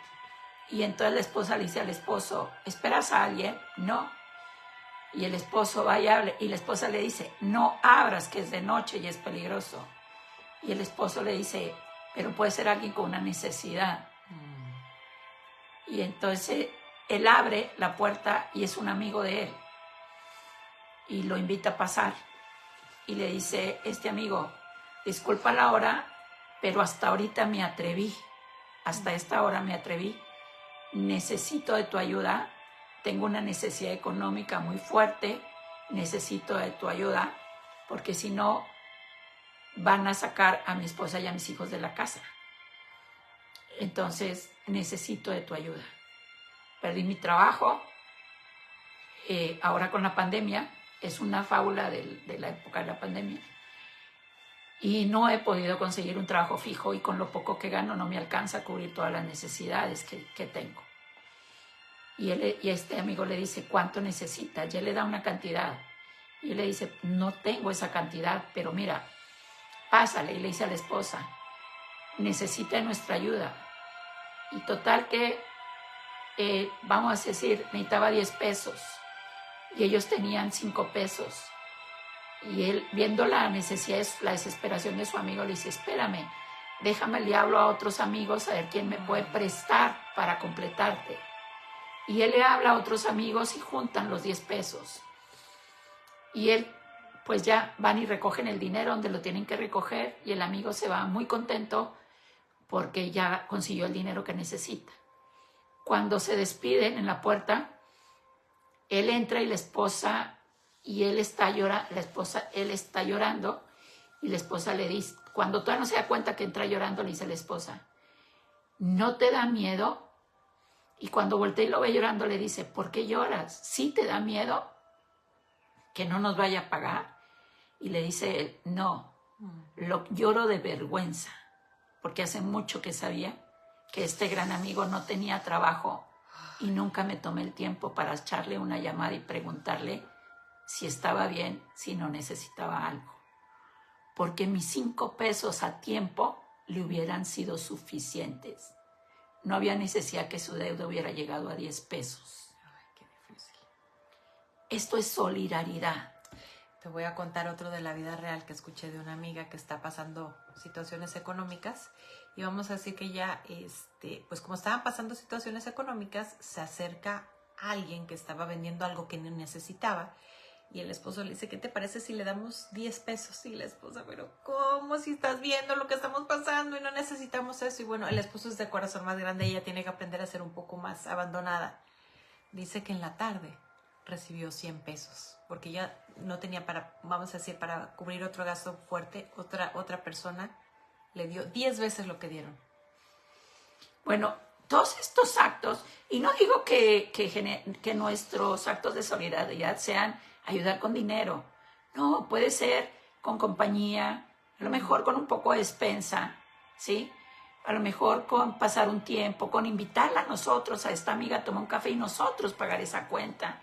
Y entonces la esposa le dice al esposo: ¿esperas a alguien? No. Y el esposo va y habla, y la esposa le dice: no abras, que es de noche y es peligroso. Y el esposo le dice: pero puede ser alguien con una necesidad. Y entonces él abre la puerta y es un amigo de él. Y lo invita a pasar. Y le dice este amigo: disculpa la hora, pero hasta ahorita me atreví. Hasta esta hora me atreví. Necesito de tu ayuda. Tengo una necesidad económica muy fuerte. Necesito de tu ayuda, porque si no, van a sacar a mi esposa y a mis hijos de la casa. Entonces, necesito de tu ayuda. Perdí mi trabajo. Ahora con la pandemia, es una fábula de la época de la pandemia. Y no he podido conseguir un trabajo fijo, y con lo poco que gano no me alcanza a cubrir todas las necesidades que tengo. Y este amigo le dice: ¿cuánto necesitas? Y él le da una cantidad. Y él le dice: no tengo esa cantidad, pero mira, pásale. Y le dice a la esposa: necesita nuestra ayuda. Y total que, vamos a decir, necesitaba 10 pesos. Y ellos tenían 5 pesos. Y él, viendo la necesidad, la desesperación de su amigo, le dice: espérame, déjame, le hablo a otros amigos a ver quién me puede prestar para completarte. Y él le habla a otros amigos y juntan los 10 pesos. Y él, pues ya van y recogen el dinero donde lo tienen que recoger, y el amigo se va muy contento porque ya consiguió el dinero que necesita. Cuando se despiden en la puerta, él entra y la esposa, y él está llorando, y la esposa le dice, cuando todavía no se da cuenta que entra llorando, le dice a la esposa: ¿no te da miedo? Y cuando voltea y lo ve llorando, le dice: ¿por qué lloras? ¿Sí te da miedo que no nos vaya a pagar? Y le dice él: no, lloro de vergüenza, porque hace mucho que sabía que este gran amigo no tenía trabajo, y nunca me tomé el tiempo para echarle una llamada y preguntarle si estaba bien, si no necesitaba algo. Porque mis 5 pesos a tiempo le hubieran sido suficientes. No había necesidad que su deuda hubiera llegado a 10 pesos. Ay, qué difícil. Esto es solidaridad. Te voy a contar otro de la vida real que escuché de una amiga que está pasando situaciones económicas. Y vamos a decir que ella, pues como estaban pasando situaciones económicas, se acerca a alguien que estaba vendiendo algo que no necesitaba. Y el esposo le dice: ¿qué te parece si le damos 10 pesos? Y la esposa: ¿pero cómo? Si estás viendo lo que estamos pasando y no necesitamos eso. Y bueno, el esposo es de corazón más grande y ella tiene que aprender a ser un poco más abandonada. Dice que en la tarde recibió 100 pesos porque ya no tenía para, vamos a decir, para cubrir otro gasto fuerte. Otra persona le dio 10 veces lo que dieron. Bueno, todos estos actos, y no digo que nuestros actos de solidaridad sean ayudar con dinero, no, puede ser con compañía, a lo mejor con un poco de despensa, ¿sí? A lo mejor con pasar un tiempo, con invitarla a nosotros, a esta amiga a tomar un café y nosotros pagar esa cuenta.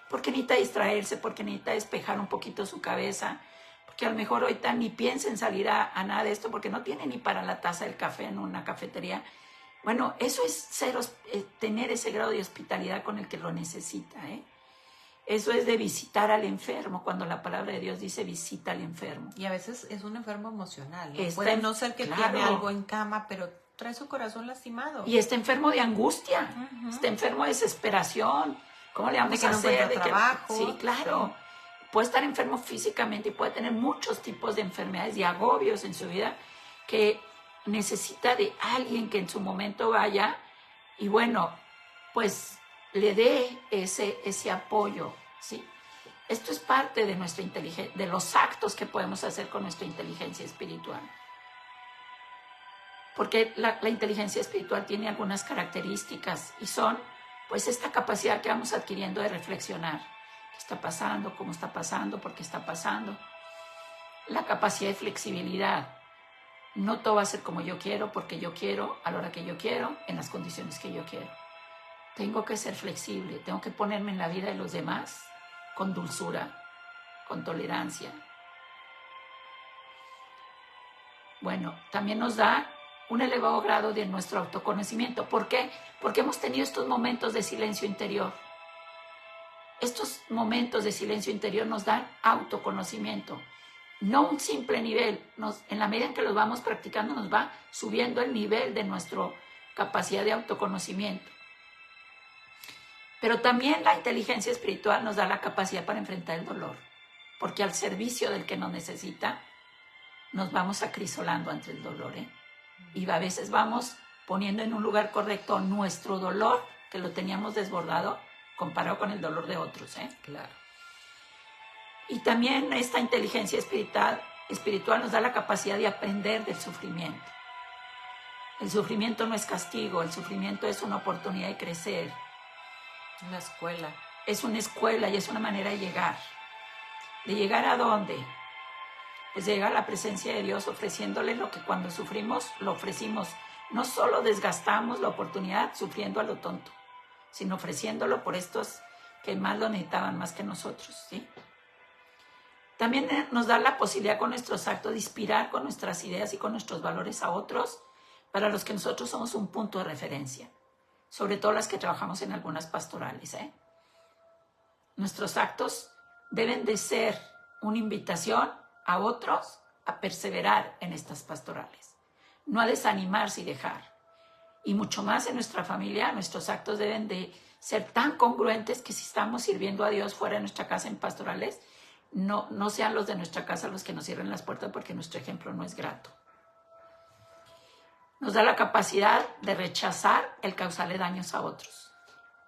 Porque necesita distraerse, porque necesita despejar un poquito su cabeza, porque a lo mejor ahorita ni piensa en salir a nada de esto, porque no tiene ni para la taza del café en una cafetería. Bueno, eso es tener ese grado de hospitalidad con el que lo necesita, ¿eh? Eso es de visitar al enfermo, cuando la palabra de Dios dice visita al enfermo. Y a veces es un enfermo emocional, ¿no? Puede no ser que tiene algo en cama, pero trae su corazón lastimado. Y está enfermo de angustia, está enfermo de desesperación. ¿Cómo le vamos a hacer? De trabajo. Sí, claro. Sí. Puede estar enfermo físicamente y puede tener muchos tipos de enfermedades y agobios en su vida que necesita de alguien que en su momento vaya y bueno, pues le dé ese apoyo, ¿sí? Esto es parte de nuestra inteligencia, de los actos que podemos hacer con nuestra inteligencia espiritual. Porque la inteligencia espiritual tiene algunas características y son, pues, esta capacidad que vamos adquiriendo de reflexionar. ¿Qué está pasando? ¿Cómo está pasando? ¿Por qué está pasando? La capacidad de flexibilidad. No todo va a ser como yo quiero, porque yo quiero, a la hora que yo quiero, en las condiciones que yo quiero. Tengo que ser flexible, tengo que ponerme en la vida de los demás con dulzura, con tolerancia. Bueno, también nos da un elevado grado de nuestro autoconocimiento. ¿Por qué? Porque hemos tenido estos momentos de silencio interior. Estos momentos de silencio interior nos dan autoconocimiento. No un simple nivel. En la medida en que los vamos practicando, nos va subiendo el nivel de nuestra capacidad de autoconocimiento. Pero también la inteligencia espiritual nos da la capacidad para enfrentar el dolor, porque al servicio del que nos necesita, nos vamos acrisolando ante el dolor, ¿eh? Y a veces vamos poniendo en un lugar correcto nuestro dolor, que lo teníamos desbordado, comparado con el dolor de otros, ¿eh? Claro. Y también esta inteligencia espiritual nos da la capacidad de aprender del sufrimiento. El sufrimiento no es castigo, el sufrimiento es una oportunidad de crecer. Una escuela. Es una escuela y es una manera de llegar. ¿De llegar a dónde? Pues llegar a la presencia de Dios ofreciéndole lo que cuando sufrimos lo ofrecimos. No solo desgastamos la oportunidad sufriendo a lo tonto, sino ofreciéndolo por estos que más lo necesitaban más que nosotros, ¿sí? También nos da la posibilidad con nuestros actos de inspirar con nuestras ideas y con nuestros valores a otros para los que nosotros somos un punto de referencia. Sobre todo las que trabajamos en algunas pastorales, ¿eh? Nuestros actos deben de ser una invitación a otros a perseverar en estas pastorales, no a desanimarse y dejar. Y mucho más en nuestra familia, nuestros actos deben de ser tan congruentes que si estamos sirviendo a Dios fuera de nuestra casa en pastorales, no sean los de nuestra casa los que nos cierren las puertas porque nuestro ejemplo no es grato. Nos da la capacidad de rechazar el causarle daños a otros,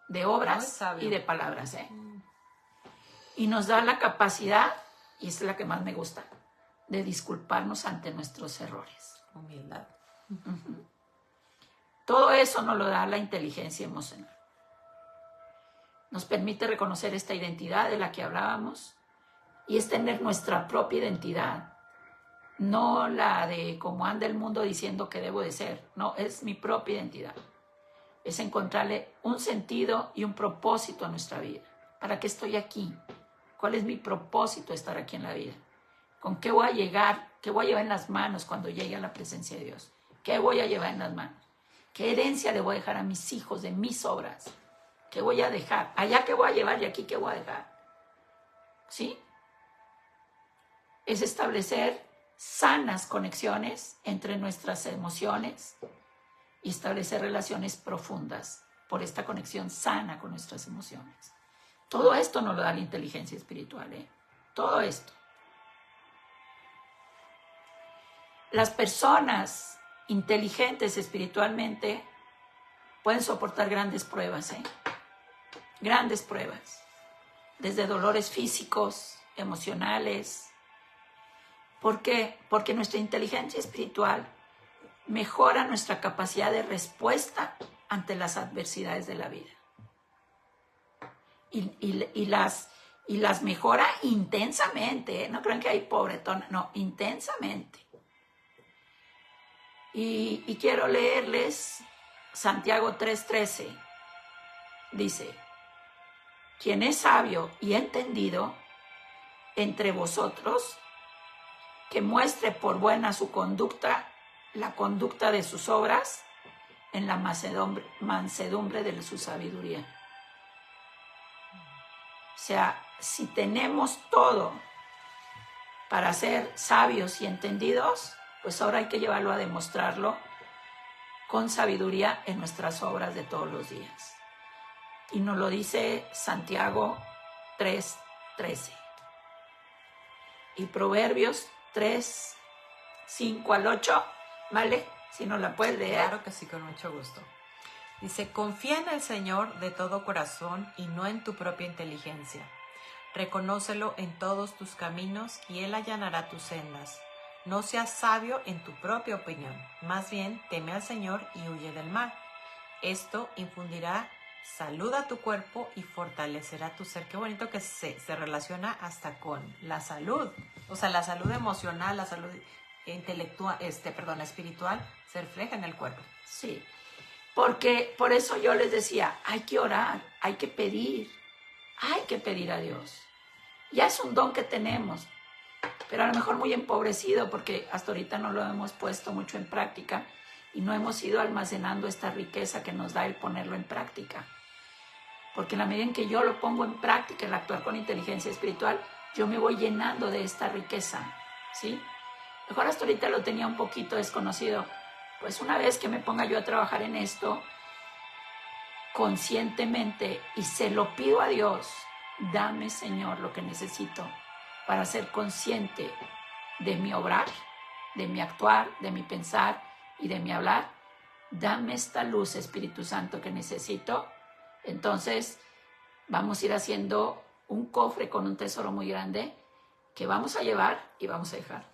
de obras y de palabras, ¿eh? Y nos da la capacidad, y esta es la que más me gusta, de disculparnos ante nuestros errores. Humildad. Todo eso nos lo da la inteligencia emocional. Nos permite reconocer esta identidad de la que hablábamos y es tener nuestra propia identidad. No la de cómo anda el mundo diciendo que debo de ser. No, es mi propia identidad. Es encontrarle un sentido y un propósito a nuestra vida. ¿Para qué estoy aquí? ¿Cuál es mi propósito de estar aquí en la vida? ¿Con qué voy a llegar? ¿Qué voy a llevar en las manos cuando llegue a la presencia de Dios? ¿Qué voy a llevar en las manos? ¿Qué herencia le voy a dejar a mis hijos de mis obras? ¿Qué voy a dejar? Allá qué voy a llevar y aquí qué voy a dejar. ¿Sí? Es establecer sanas conexiones entre nuestras emociones y establecer relaciones profundas por esta conexión sana con nuestras emociones. Todo esto nos lo da la inteligencia espiritual, ¿eh? Todo esto. Las personas inteligentes espiritualmente pueden soportar grandes pruebas, ¿eh? Grandes pruebas. Desde dolores físicos, emocionales. ¿Por qué? Porque nuestra inteligencia espiritual mejora nuestra capacidad de respuesta ante las adversidades de la vida. Y las mejora intensamente, ¿eh? No crean que hay pobretón, no, intensamente. Y quiero leerles Santiago 3:13. Dice, quien es sabio y entendido entre vosotros, que muestre por buena su conducta, la conducta de sus obras, en la mansedumbre de su sabiduría. O sea, si tenemos todo para ser sabios y entendidos, pues ahora hay que llevarlo a demostrarlo con sabiduría en nuestras obras de todos los días. Y nos lo dice Santiago 3:13. Y Proverbios 3:5-8, ¿vale? Si nos la puedes leer. Claro que sí, con mucho gusto. Dice, confía en el Señor de todo corazón y no en tu propia inteligencia. Reconócelo en todos tus caminos y Él allanará tus sendas. No seas sabio en tu propia opinión, más bien teme al Señor y huye del mal. Esto infundirá salud a tu cuerpo y fortalecerá tu ser. Qué bonito que se relaciona hasta con la salud. O sea, la salud emocional, la salud intelectual, espiritual, se refleja en el cuerpo. Sí, porque por eso yo les decía, hay que orar, hay que pedir a Dios. Ya es un don que tenemos, pero a lo mejor muy empobrecido porque hasta ahorita no lo hemos puesto mucho en práctica y no hemos ido almacenando esta riqueza que nos da el ponerlo en práctica. Porque en la medida en que yo lo pongo en práctica, el actuar con inteligencia espiritual, yo me voy llenando de esta riqueza, ¿sí? Mejor hasta ahorita lo tenía un poquito desconocido. Pues una vez que me ponga yo a trabajar en esto conscientemente y se lo pido a Dios, dame, Señor, lo que necesito para ser consciente de mi obrar, de mi actuar, de mi pensar y de mi hablar. Dame esta luz, Espíritu Santo, que necesito. Entonces vamos a ir haciendo un cofre con un tesoro muy grande que vamos a llevar y vamos a dejar.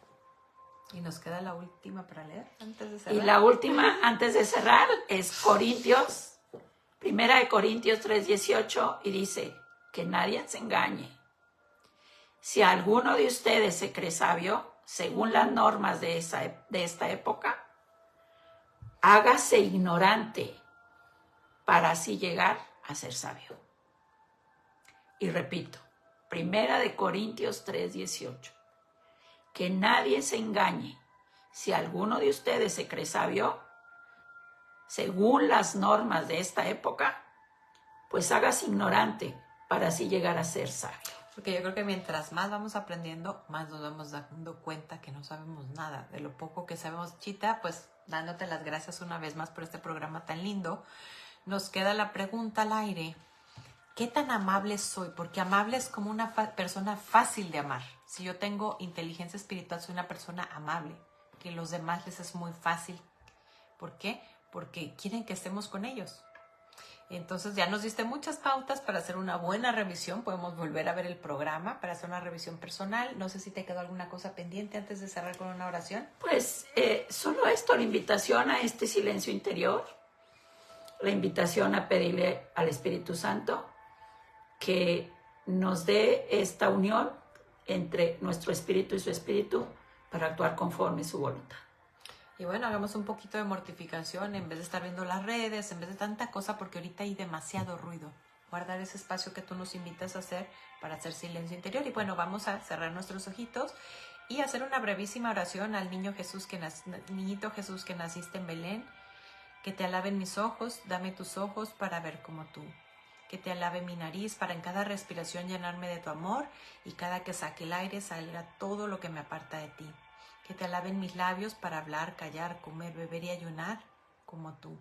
Y nos queda la última para leer antes de cerrar. Y la última antes de cerrar es Corintios, 1 Corintios 3:18, y dice, que nadie se engañe. Si alguno de ustedes se cree sabio, según las normas de esta época, hágase ignorante para así llegar a ser sabio. Y repito, 1 Corintios 3:18. Que nadie se engañe. Si alguno de ustedes se cree sabio, según las normas de esta época, pues hágase ignorante para así llegar a ser sabio. Porque yo creo que mientras más vamos aprendiendo, más nos vamos dando cuenta que no sabemos nada. De lo poco que sabemos, Chita, pues dándote las gracias una vez más por este programa tan lindo. Nos queda la pregunta al aire. ¿Qué tan amable soy? Porque amable es como una persona fácil de amar. Si yo tengo inteligencia espiritual, soy una persona amable, que a los demás les es muy fácil. ¿Por qué? Porque quieren que estemos con ellos. Entonces ya nos diste muchas pautas para hacer una buena revisión. Podemos volver a ver el programa para hacer una revisión personal. No sé si te quedó alguna cosa pendiente antes de cerrar con una oración. Pues solo esto, la invitación a este silencio interior, la invitación a pedirle al Espíritu Santo que nos dé esta unión entre nuestro espíritu y su espíritu para actuar conforme a su voluntad. Y bueno, hagamos un poquito de mortificación en vez de estar viendo las redes, en vez de tanta cosa, porque ahorita hay demasiado ruido. Guardar ese espacio que tú nos invitas a hacer para hacer silencio interior. Y bueno, vamos a cerrar nuestros ojitos y hacer una brevísima oración al niñito Jesús que naciste en Belén. Que te alaben mis ojos, dame tus ojos para ver como tú. Que te alabe mi nariz para en cada respiración llenarme de tu amor y cada que saque el aire salga todo lo que me aparta de ti. Que te alaben mis labios para hablar, callar, comer, beber y ayunar como tú.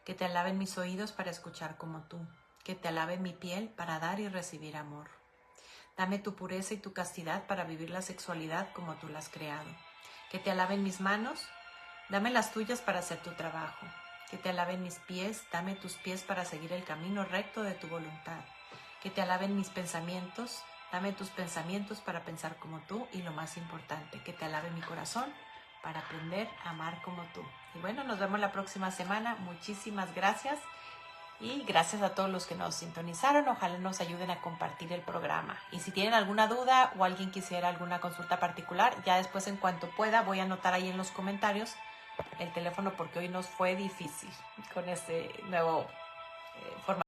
Que te alaben mis oídos para escuchar como tú. Que te alabe mi piel para dar y recibir amor. Dame tu pureza y tu castidad para vivir la sexualidad como tú la has creado. Que te alaben mis manos, dame las tuyas para hacer tu trabajo. Que te alaben mis pies, dame tus pies para seguir el camino recto de tu voluntad. Que te alaben mis pensamientos, dame tus pensamientos para pensar como tú y lo más importante, que te alabe mi corazón para aprender a amar como tú. Y bueno, nos vemos la próxima semana. Muchísimas gracias. Y gracias a todos los que nos sintonizaron. Ojalá nos ayuden a compartir el programa. Y si tienen alguna duda o alguien quisiera alguna consulta particular, ya después en cuanto pueda voy a anotar ahí en los comentarios el teléfono porque hoy nos fue difícil con este nuevo formato.